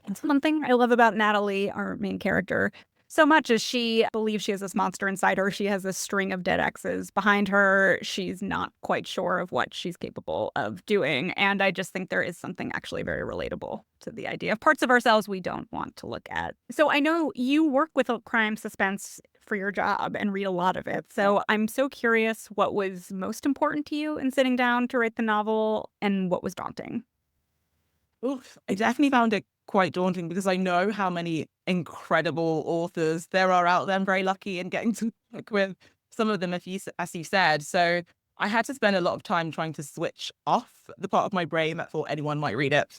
It's one thing I love about Natalie, our main character, so much as she believes she has this monster inside her. She has a string of dead exes behind her. She's not quite sure of what she's capable of doing. And I just think there is something actually very relatable to the idea of parts of ourselves we don't want to look at. So I know you work with a crime suspense for your job and read a lot of it. So I'm so curious what was most important to you in sitting down to write the novel and what was daunting. Oof, I definitely found it quite daunting because I know how many incredible authors there are out there. I'm very lucky in getting to work with some of them, as you said. So I had to spend a lot of time trying to switch off the part of my brain that thought anyone might read it.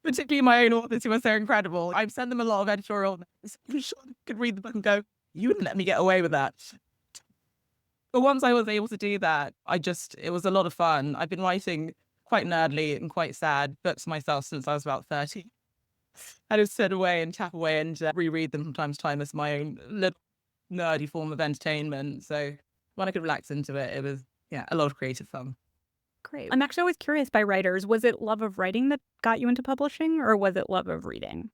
Particularly my own authors who are so incredible. I've sent them a lot of editorial notes. I'm sure they could read the book and go, you wouldn't let me get away with that. But once I was able to do that, it was a lot of fun. I've been writing quite nerdly and quite sad books myself since I was about 30. I just sit away and tap away and reread them from time to time as my own little nerdy form of entertainment. So when I could relax into it, it was, a lot of creative fun. Great. I'm actually always curious by writers. Was it love of writing that got you into publishing, or was it love of reading?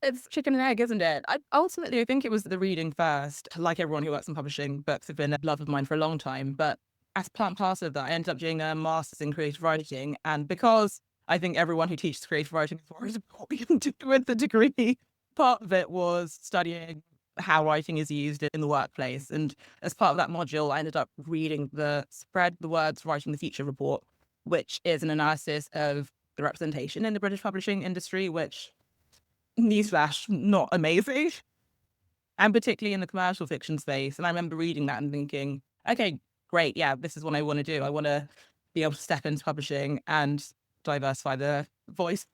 It's chicken and egg, isn't it? Ultimately, I think it was the reading first. Like everyone who works in publishing, books have been a love of mine for a long time. But as part and parcel of that, I ended up doing a master's in creative writing. And because I think everyone who teaches creative writing is worried about what we can do with the degree, part of it was studying how writing is used in the workplace. And as part of that module, I ended up reading the Spread the Words Writing the Future report, which is an analysis of the representation in the British publishing industry, which, newsflash, not amazing. And particularly in the commercial fiction space. And I remember reading that and thinking, okay, great. Yeah, this is what I want to do. I want to be able to step into publishing and diversify the voice,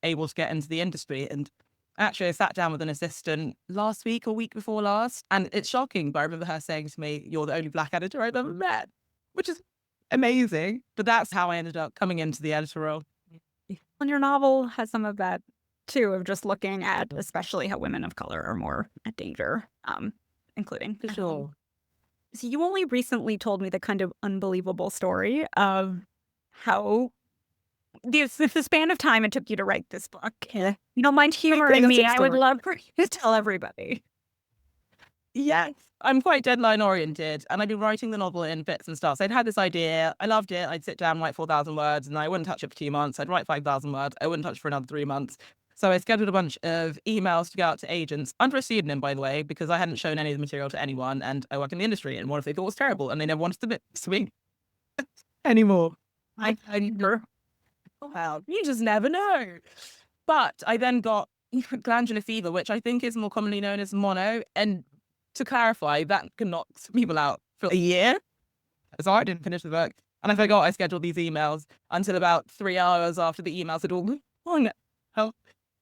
able to get into the industry. And actually, I sat down with an assistant last week or week before last, and it's shocking, but I remember her saying to me, "You're the only Black editor I've ever met," which is amazing. But that's how I ended up coming into the editor role. And your novel has some of that too, of just looking at especially how women of color are more at danger, including. For sure. So you only recently told me the kind of unbelievable story of how the span of time it took you to write this book. You don't mind humoring me. I would love for you to tell everybody. Yes, I'm quite deadline oriented, and I've been writing the novel in bits and starts. I'd had this idea, I loved it. I'd sit down, write 4,000 words, and I wouldn't touch it for 2 months. I'd write 5,000 words. I wouldn't touch it for another 3 months. So I scheduled a bunch of emails to go out to agents under a pseudonym, by the way, because I hadn't shown any of the material to anyone, and I work in the industry. And what if they thought it was terrible and they never wanted to swing anymore? I never. Wow, you just never know. But I then got glandular fever, which I think is more commonly known as mono. And to clarify, that can knock people out for a year. So I didn't finish the book. And I forgot I scheduled these emails until about 3 hours after the emails had all gone.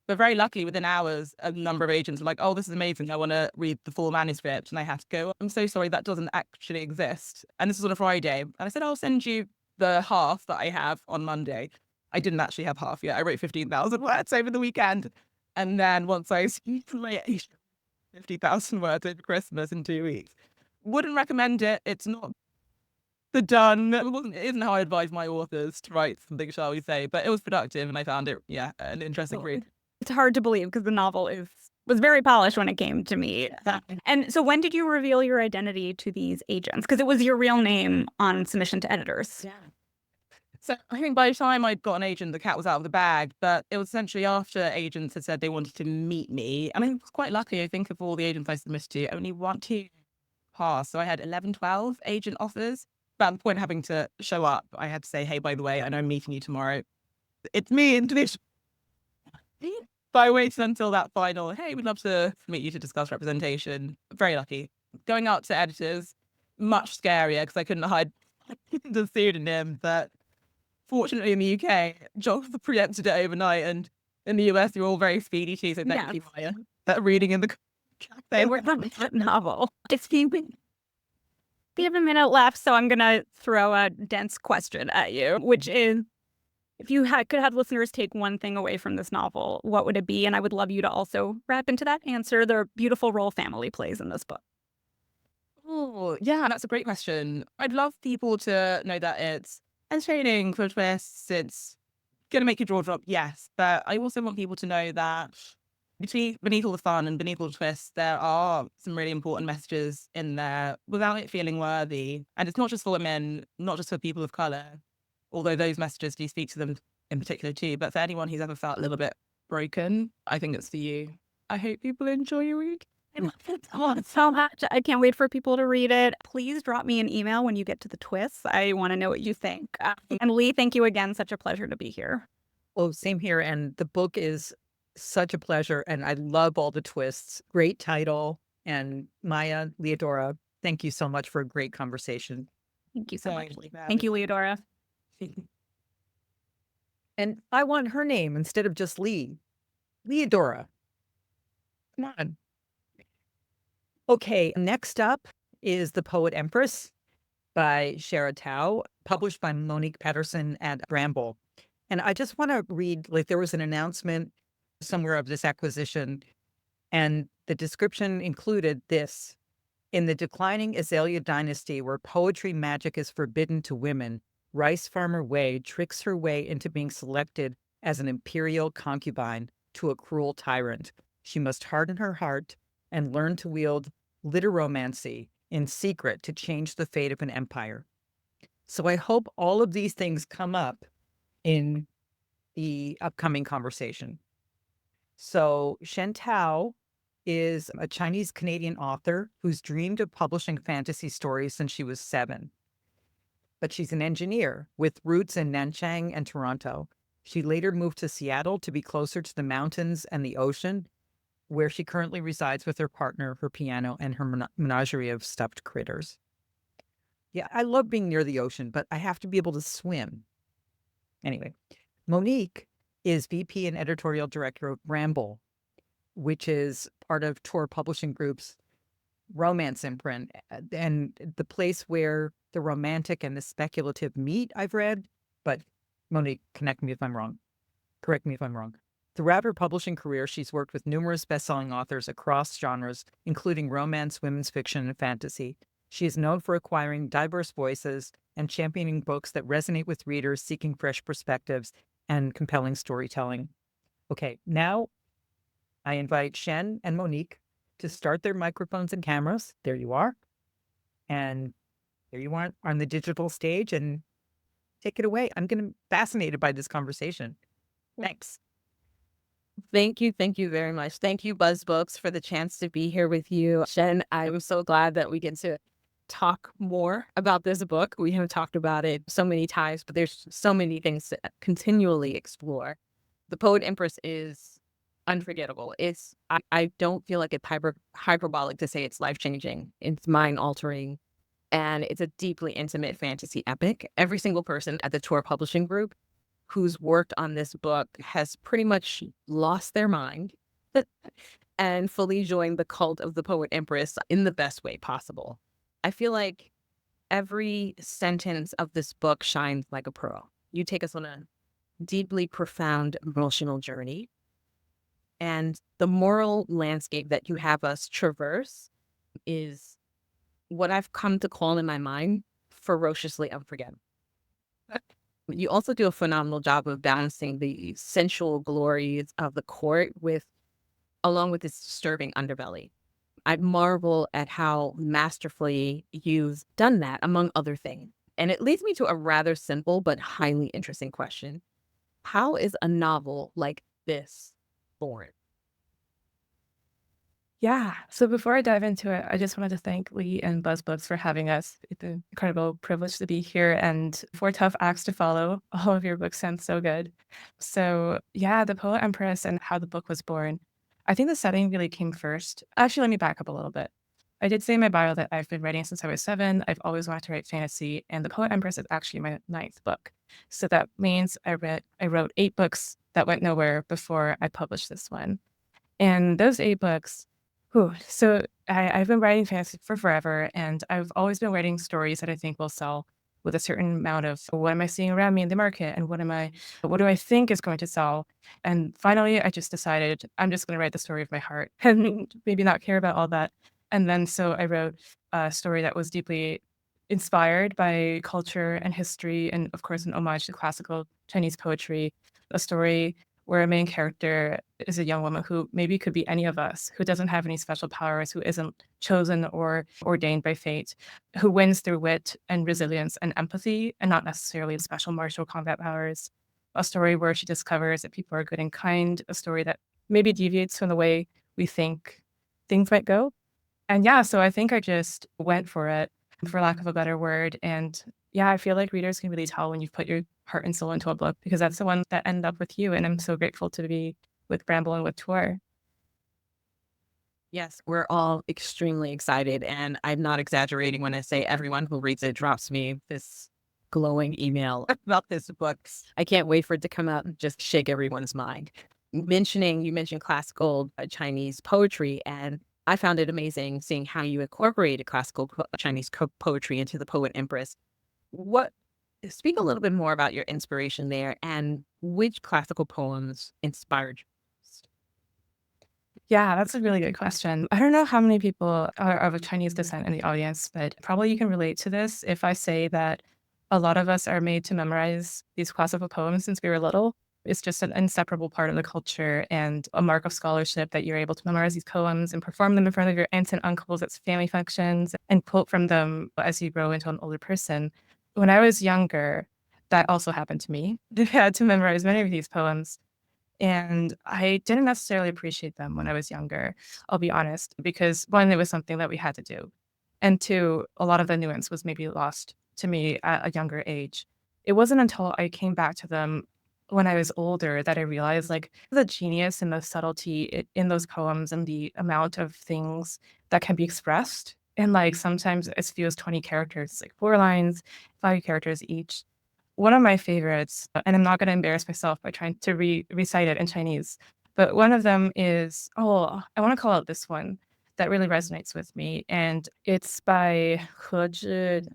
But very luckily, within hours, a number of agents were like, "Oh, this is amazing. I want to read the full manuscript." And I had to go, "I'm so sorry, that doesn't actually exist." And this was on a Friday. And I said, "I'll send you the half that I have on Monday." I didn't actually have half yet. I wrote 15,000 words over the weekend. And then once I my 50,000 words over Christmas in 2 weeks. Wouldn't recommend it. It's not the done. It isn't how I advise my authors to write something, shall we say. But it was productive, and I found it, an interesting read. It's hard to believe because the novel was very polished when it came to me. And so when did you reveal your identity to these agents? Because it was your real name on submission to editors. Yeah. So I think by the time I'd got an agent, the cat was out of the bag. But it was essentially after agents had said they wanted to meet me. And I was quite lucky. I think of all the agents I submitted to, only 2 passed. So I had 11, 12 agent offers. But at the point of having to show up, I had to say, "Hey, by the way, I know I'm meeting you tomorrow. It's me, individual." But I waited until that final, "Hey, we'd love to meet you to discuss representation." Very lucky. Going out to editors, much scarier because I couldn't hide the pseudonym. But fortunately in the UK, Joel preempted it overnight, and in the US, you're all very speedy too. So thank you, Maya, that reading in the They were that novel. We have a minute left, so I'm going to throw a dense question at you, which is, if you could have listeners take one thing away from this novel, what would it be? And I would love you to also wrap into that answer the beautiful role family plays in this book. Oh, yeah, that's a great question. I'd love people to know that it's entertaining for twists. It's going to make your jaw drop, yes. But I also want people to know that beneath all the fun and beneath all the twists, there are some really important messages in there without it feeling worthy. And it's not just for women, not just for people of colour, although those messages do speak to them in particular too. But for anyone who's ever felt a little bit broken, I think it's for you. I hope people enjoy your read. I love it so much. I can't wait for people to read it. Please drop me an email when you get to the twists. I want to know what you think. And Lee, thank you again. Such a pleasure to be here. Oh, same here. And the book is such a pleasure. And I love all the twists. Great title. And Maya, Leodora, thank you so much for a great conversation. Thank you so much, Lee. Thank you, Leodora. And I want her name instead of just Lee. Leodora. Come on. Okay, next up is The Poet Empress by Shara Tao, published by Monique Patterson at Bramble. And I just want to read, like, there was an announcement somewhere of this acquisition, and the description included this: in the declining Azalea dynasty, where poetry magic is forbidden to women, rice farmer Wei tricks her way into being selected as an imperial concubine to a cruel tyrant. She must harden her heart and learn to wield literomancy in secret to change the fate of an empire. So I hope all of these things come up in the upcoming conversation. So Shen Tao is a Chinese-Canadian author who's dreamed of publishing fantasy stories since she was 7. But she's an engineer with roots in Nanchang and Toronto. She later moved to Seattle to be closer to the mountains and the ocean, where she currently resides with her partner, her piano, and her menagerie of stuffed critters. Yeah, I love being near the ocean, but I have to be able to swim. Anyway, Monique is VP and editorial director of Bramble, which is part of Tor Publishing Group's romance imprint, and the place where the romantic and the speculative meet, I've read. But Monique, correct me if I'm wrong. Throughout her publishing career, she's worked with numerous best-selling authors across genres, including romance, women's fiction, and fantasy. She is known for acquiring diverse voices and championing books that resonate with readers seeking fresh perspectives and compelling storytelling. Okay, now I invite Shen and Monique to start their microphones and cameras. There you are. And there you are on the digital stage, and take it away. I'm fascinated by this conversation. Thanks. Thank you very much. Thank you, BuzzBooks, for the chance to be here with you. Shen, I'm so glad that we get to talk more about this book. We have talked about it so many times, but there's so many things to continually explore. The Poet Empress is unforgettable. I don't feel like it's hyperbolic to say it's life-changing. It's mind-altering, and it's a deeply intimate fantasy epic. Every single person at the Tor Publishing Group who's worked on this book has pretty much lost their mind and fully joined the cult of the Poet Empress in the best way possible. I feel like every sentence of this book shines like a pearl. You take us on a deeply profound emotional journey, and the moral landscape that you have us traverse is what I've come to call in my mind ferociously unforgettable. You also do a phenomenal job of balancing the sensual glories of the court along with its disturbing underbelly. I marvel at how masterfully you've done that, among other things. And it leads me to a rather simple but highly interesting question. How is a novel like this born? Yeah. So before I dive into it, I just wanted to thank Lee and BuzzBooks for having us. It's an incredible privilege to be here, and 4 tough acts to follow. All of your books sound so good. So yeah, The Poet Empress and how the book was born. I think the setting really came first. Actually, let me back up a little bit. I did say in my bio that I've been writing since I was 7. I've always wanted to write fantasy, and The Poet Empress is actually my 9th book. So that means I wrote 8 books that went nowhere before I published this one. And those 8 books, so I've been writing fantasy for forever, and I've always been writing stories that I think will sell with a certain amount of what am I seeing around me in the market, and what do I think is going to sell. And finally, I just decided I'm just going to write the story of my heart and maybe not care about all that. And then so I wrote a story that was deeply inspired by culture and history, and of course an homage to classical Chinese poetry, a story where a main character is a young woman who maybe could be any of us, who doesn't have any special powers, who isn't chosen or ordained by fate, who wins through wit and resilience and empathy, and not necessarily special martial combat powers. A story where she discovers that people are good and kind, a story that maybe deviates from the way we think things might go. And yeah, so I think I just went for it, for lack of a better word. And yeah, I feel like readers can really tell when you've put your heart and soul into a book, because that's the one that ended up with you. And I'm so grateful to be with Bramble and with Tor. Yes, we're all extremely excited. And I'm not exaggerating when I say everyone who reads it drops me this glowing email about this book. I can't wait for it to come out and just shake everyone's mind. You mentioned classical Chinese poetry, and I found it amazing seeing how you incorporated classical Chinese poetry into the Poet Empress. Speak a little bit more about your inspiration there and which classical poems inspired you most? Yeah, that's a really good question. I don't know how many people are of a Chinese descent in the audience, but probably you can relate to this if I say that a lot of us are made to memorize these classical poems since we were little. It's just an inseparable part of the culture and a mark of scholarship that you're able to memorize these poems and perform them in front of your aunts and uncles at family functions and quote from them as you grow into an older person. When I was younger, that also happened to me. I had to memorize many of these poems. And I didn't necessarily appreciate them when I was younger, I'll be honest, because one, it was something that we had to do. And two, a lot of the nuance was maybe lost to me at a younger age. It wasn't until I came back to them when I was older that I realized like the genius and the subtlety in those poems and the amount of things that can be expressed. And like sometimes as few as 20 characters, like 4 lines, 5 characters each. One of my favorites, and I'm not going to embarrass myself by trying to recite it in Chinese, but one of them is, I want to call out this one that really resonates with me. And it's by He Zhi.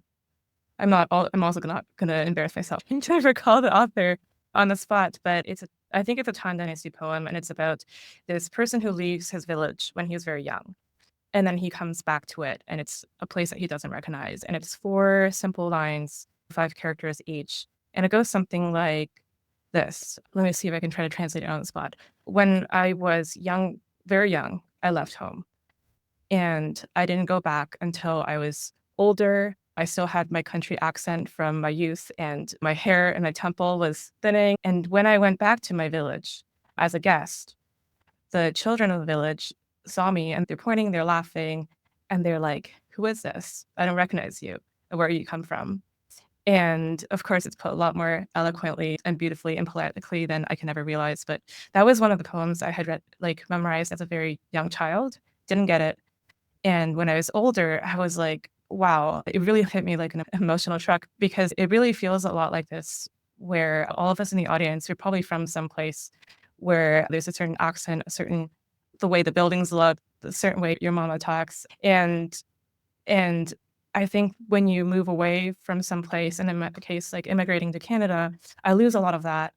I'm also not going to embarrass myself and try to recall the author on the spot, but I think it's a Tang Dynasty poem, and it's about this person who leaves his village when he was very young. And then he comes back to it, and it's a place that he doesn't recognize. And it's 4 simple lines, 5 characters each. And it goes something like this. Let me see if I can try to translate it on the spot. When I was young, very young, I left home. And I didn't go back until I was older. I still had my country accent from my youth, and my hair and my temple was thinning. And when I went back to my village as a guest, the children of the village saw me and they're pointing, they're laughing, and they're like, "Who is this? I don't recognize you. Where do you come from?" And of course, it's put a lot more eloquently and beautifully and poetically than I can ever realize. But that was one of the poems I had read, memorized as a very young child. Didn't get it. And when I was older, I was like, wow, it really hit me like an emotional truck, because it really feels a lot like this, where all of us in the audience, we're probably from some place where there's a certain accent, the way the buildings look, the certain way your mama talks. And I think when you move away from some place, and in my case, like immigrating to Canada, I lose a lot of that.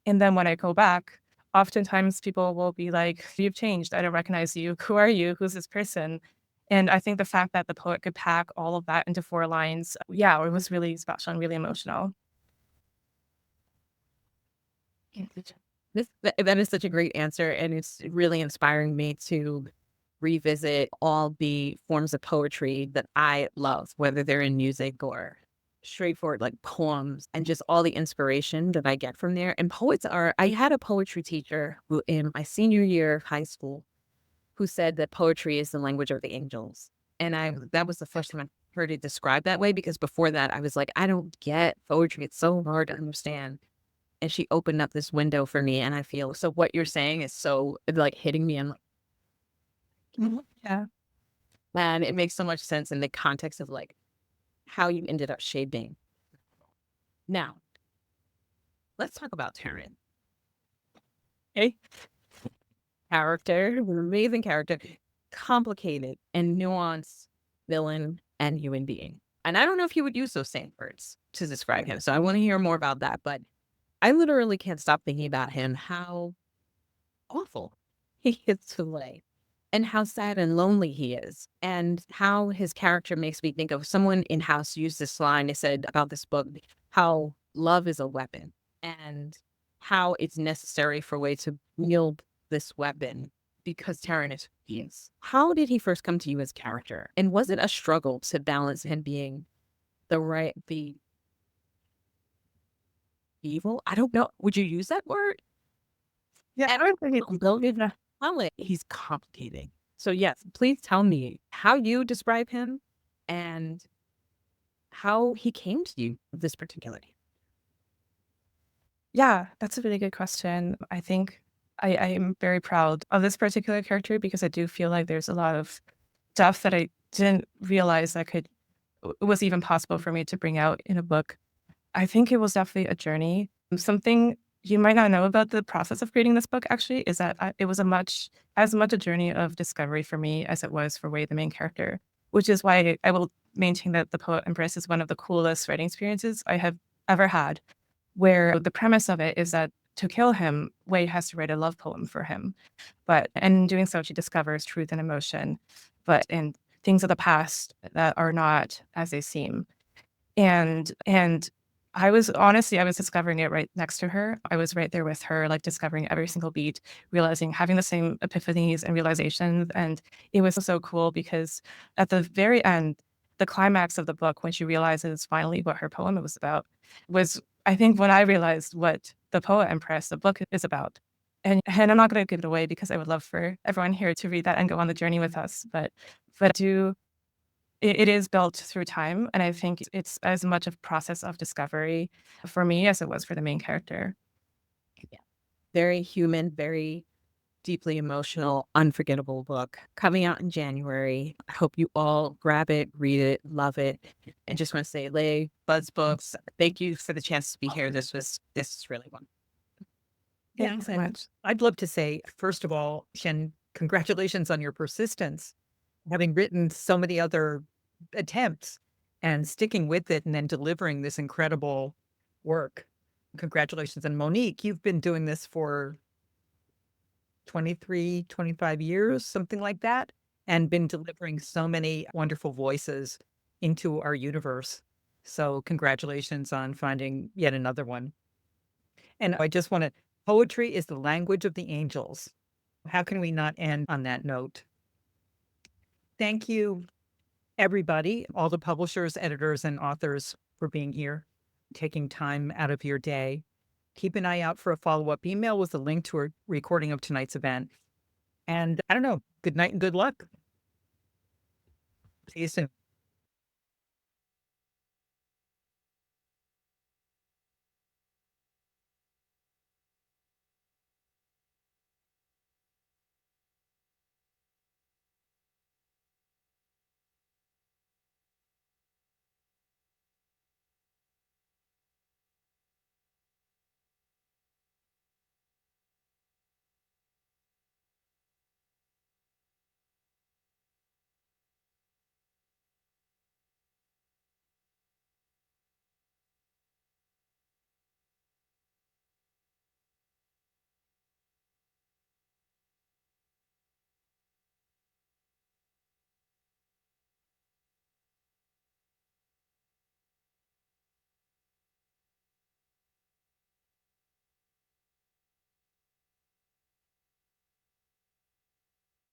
And then when I go back, oftentimes people will be like, "You've changed. I don't recognize you. Who are you? Who's this person?" And I think the fact that the poet could pack all of that into 4 lines, yeah, it was really special and really emotional. That is such a great answer, and it's really inspiring me to revisit all the forms of poetry that I love, whether they're in music or straightforward like poems, and just all the inspiration that I get from there. And I had a poetry teacher who in my senior year of high school who said that poetry is the language of the angels. And that was the first time I heard it described that way, because before that I was like, I don't get poetry. It's so hard to understand. And she opened up this window for me, and I feel so what you're saying is so like hitting me. And Yeah. and it makes so much sense in the context of like how you ended up shaping. Now, let's talk about Taryn. Okay. Character, an amazing character, complicated and nuanced villain and human being. And I don't know if you would use those same words to describe him. So I want to hear more about that. But I literally can't stop thinking about him, how awful he is to play, and how sad and lonely he is, and how his character makes me think of someone in-house used this line. They said about this book, how love is a weapon and how it's necessary for a way to wield this weapon, because Taryn is who he is. How did he first come to you as character? And was it a struggle to balance him being the evil? I don't know. Would you use that word? Yeah. I don't think he's complicated. So yes, please tell me how you describe him and how he came to you, this particular name. Yeah, that's a really good question. I think I am very proud of this particular character, because I do feel like there's a lot of stuff that I didn't realize it was even possible for me to bring out in a book. I think it was definitely a journey. Something you might not know about the process of creating this book actually is that it was as much a journey of discovery for me as it was for Wei, the main character, which is why I will maintain that The Poet Empress is one of the coolest writing experiences I have ever had, where the premise of it is that to kill him, Wei has to write a love poem for him. But in doing so, she discovers truth and emotion, but in things of the past that are not as they seem. And I was discovering it right next to her. I was right there with her, like discovering every single beat, realizing, having the same epiphanies and realizations. And it was so cool because at the very end, the climax of the book, when she realizes finally what her poem was about, was, I think, when I realized what The Poet Empress, the book, is about. And I'm not going to give it away because I would love for everyone here to read that and go on the journey with us. But it is built through time. And I think it's as much a process of discovery for me as it was for the main character. Very human, very deeply emotional, unforgettable book coming out in January. I hope you all grab it, read it, love it. And just want to say, Leigh, Buzz Books, thank you for the chance to be here. This is really fun. Thanks so much. I'd love to say, first of all, Shen, congratulations on your persistence, having written so many other attempts and sticking with it and then delivering this incredible work. Congratulations. And Monique, you've been doing this for 23, 25 years, something like that, and been delivering so many wonderful voices into our universe. So congratulations on finding yet another one. And I just want to, poetry is the language of the angels. How can we not end on that note? Thank you, everybody, all the publishers, editors, and authors for being here, taking time out of your day. Keep an eye out for a follow-up email with a link to a recording of tonight's event. And I don't know, good night and good luck. See you soon.